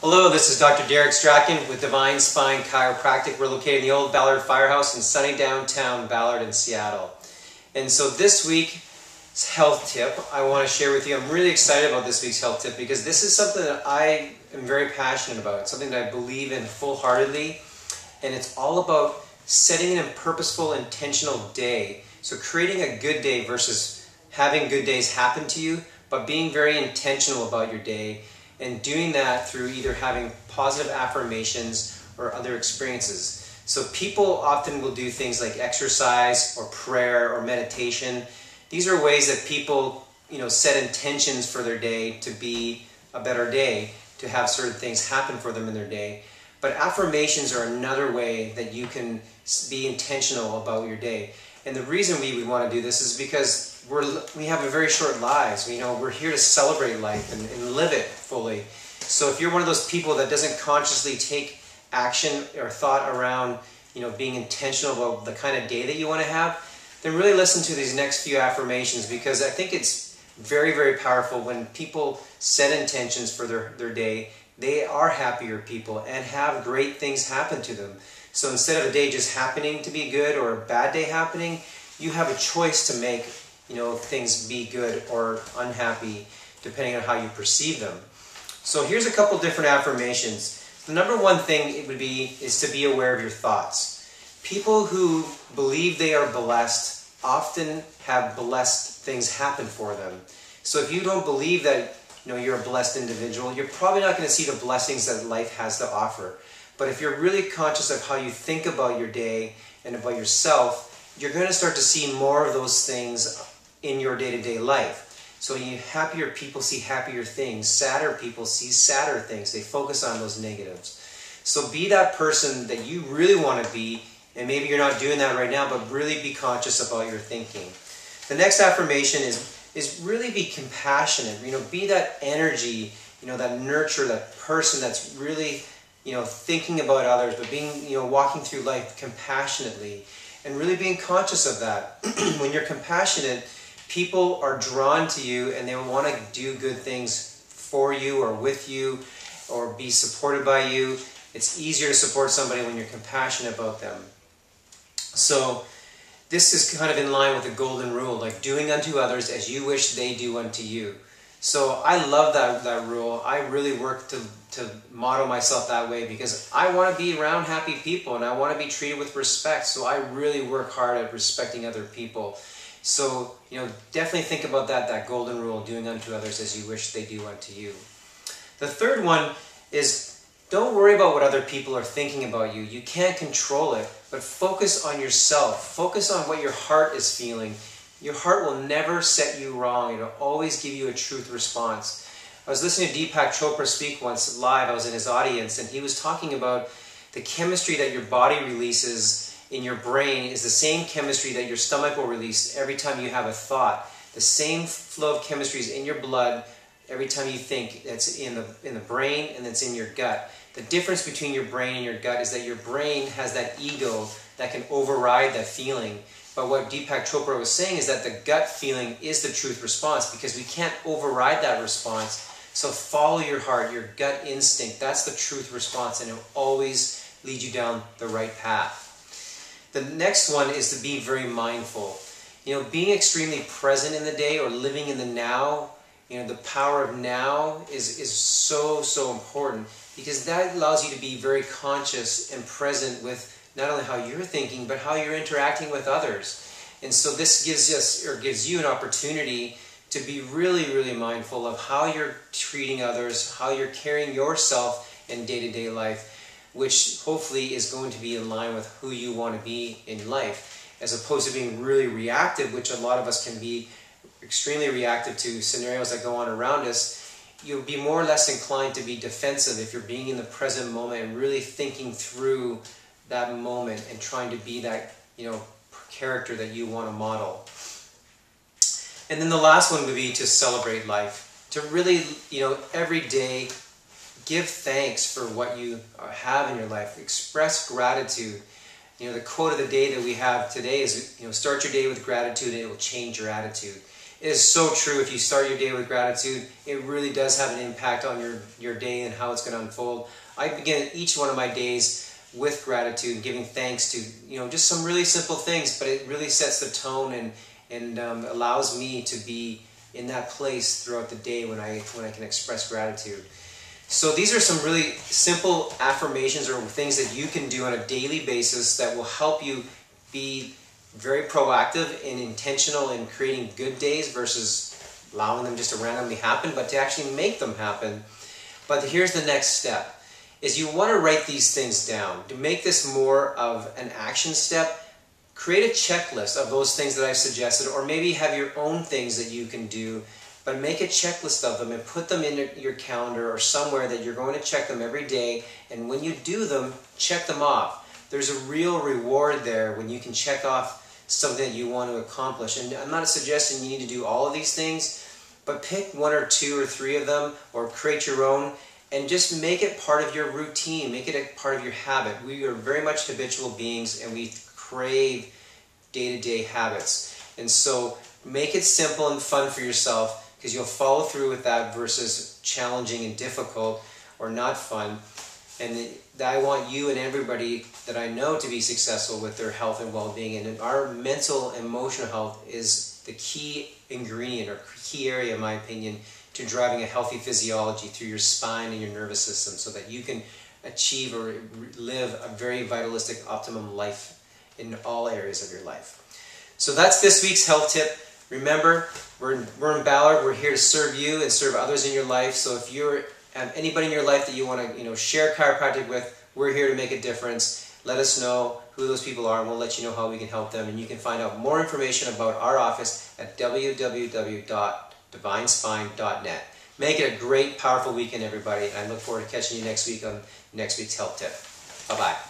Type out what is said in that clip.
Hello, this is Dr. Derek Strachan with Divine Spine Chiropractic. We're located in the old Ballard Firehouse in sunny downtown Ballard in Seattle. And so this week's health tip I want to share with you. I'm really excited about this week's health tip because this is something that I am very passionate about. It's something that I believe in full-heartedly. And it's all about setting a purposeful, intentional day. So creating a good day versus having good days happen to you, but being very intentional about your day. And doing that through either having positive affirmations or other experiences. So people often will do things like exercise or prayer or meditation. These are ways that people, set intentions for their day to be a better day, to have certain things happen for them in their day. But affirmations are another way that you can be intentional about your day. And the reason we would want to do this is because we have a very short lives. We're here to celebrate life and live it fully. So if you're one of those people that doesn't consciously take action or thought around, being intentional about the kind of day that you want to have, then really listen to these next few affirmations, because I think it's very, very powerful when people set intentions for their day. They are happier people and have great things happen to them. So instead of a day just happening to be good or a bad day happening, you have a choice to make things be good or unhappy depending on how you perceive them. So here's a couple different affirmations. The number one thing is to be aware of your thoughts. People who believe they are blessed often have blessed things happen for them. So if you don't believe that you're a blessed individual, you're probably not going to see the blessings that life has to offer. But if you're really conscious of how you think about your day and about yourself, you're going to start to see more of those things in your day-to-day life. So happier people see happier things. Sadder people see sadder things. They focus on those negatives. So be that person that you really want to be, and maybe you're not doing that right now, but really be conscious about your thinking. The next affirmation is really be compassionate. Be that energy, that nurture, that person that's really thinking about others, but being, walking through life compassionately and really being conscious of that. When you're compassionate, people are drawn to you and they want to do good things for you or with you or be supported by you. It's easier to support somebody when you're compassionate about them. So this is kind of in line with the golden rule, like doing unto others as you wish they do unto you. So I love that rule. I really work to model myself that way because I want to be around happy people and I want to be treated with respect. So I really work hard at respecting other people. So, definitely think about that golden rule, doing unto others as you wish they do unto you. The third one is don't worry about what other people are thinking about you. You can't control it, but focus on yourself. Focus on what your heart is feeling. Your heart will never set you wrong. It'll always give you a truth response. I was listening to Deepak Chopra speak once live. I was in his audience, and he was talking about the chemistry that your body releases in your brain is the same chemistry that your stomach will release every time you have a thought. The same flow of chemistry is in your blood every time you think. That's in the brain and that's in your gut. The difference between your brain and your gut is that your brain has that ego that can override that feeling. But what Deepak Chopra was saying is that the gut feeling is the truth response because we can't override that response. So follow your heart, your gut instinct. That's the truth response, and it will always lead you down the right path. The next one is to be very mindful. Being extremely present in the day or living in the now, the power of now is so, so important because that allows you to be very conscious and present with not only how you're thinking, but how you're interacting with others. And so this gives you an opportunity to be really, really mindful of how you're treating others, how you're carrying yourself in day-to-day life, which hopefully is going to be in line with who you want to be in life, as opposed to being really reactive, which a lot of us can be extremely reactive to scenarios that go on around us. You'll be more or less inclined to be defensive if you're being in the present moment and really thinking through that moment and trying to be that, character that you want to model. And then the last one would be to celebrate life. To really, every day give thanks for what you have in your life. Express gratitude. The quote of the day that we have today is, start your day with gratitude and it will change your attitude. It is so true. If you start your day with gratitude, it really does have an impact on your day and how it's going to unfold. I begin each one of my days with gratitude and giving thanks to, just some really simple things, but it really sets the tone and allows me to be in that place throughout the day when I can express gratitude. So these are some really simple affirmations or things that you can do on a daily basis that will help you be very proactive and intentional in creating good days versus allowing them just to randomly happen, but to actually make them happen. But here's the next step, is you want to write these things down. To make this more of an action step, create a checklist of those things that I've suggested, or maybe have your own things that you can do, but make a checklist of them and put them in your calendar or somewhere that you're going to check them every day, and when you do them, check them off. There's a real reward there when you can check off something that you want to accomplish. And I'm not suggesting you need to do all of these things, but pick one or two or three of them, or create your own, and just make it part of your routine, make it a part of your habit. We are very much habitual beings, and we crave day-to-day habits. And so make it simple and fun for yourself, because you'll follow through with that versus challenging and difficult or not fun. And I want you and everybody that I know to be successful with their health and well-being. And our mental and emotional health is the key ingredient or key area, in my opinion, to driving a healthy physiology through your spine and your nervous system, so that you can achieve or live a very vitalistic, optimum life in all areas of your life. So that's this week's health tip. Remember, we're in Ballard. We're here to serve you and serve others in your life. So if you have anybody in your life that you want to share chiropractic with, we're here to make a difference. Let us know who those people are, and we'll let you know how we can help them. And you can find out more information about our office at www.divinespine.net. Make it a great, powerful weekend, everybody. And I look forward to catching you next week on next week's health tip. Bye-bye.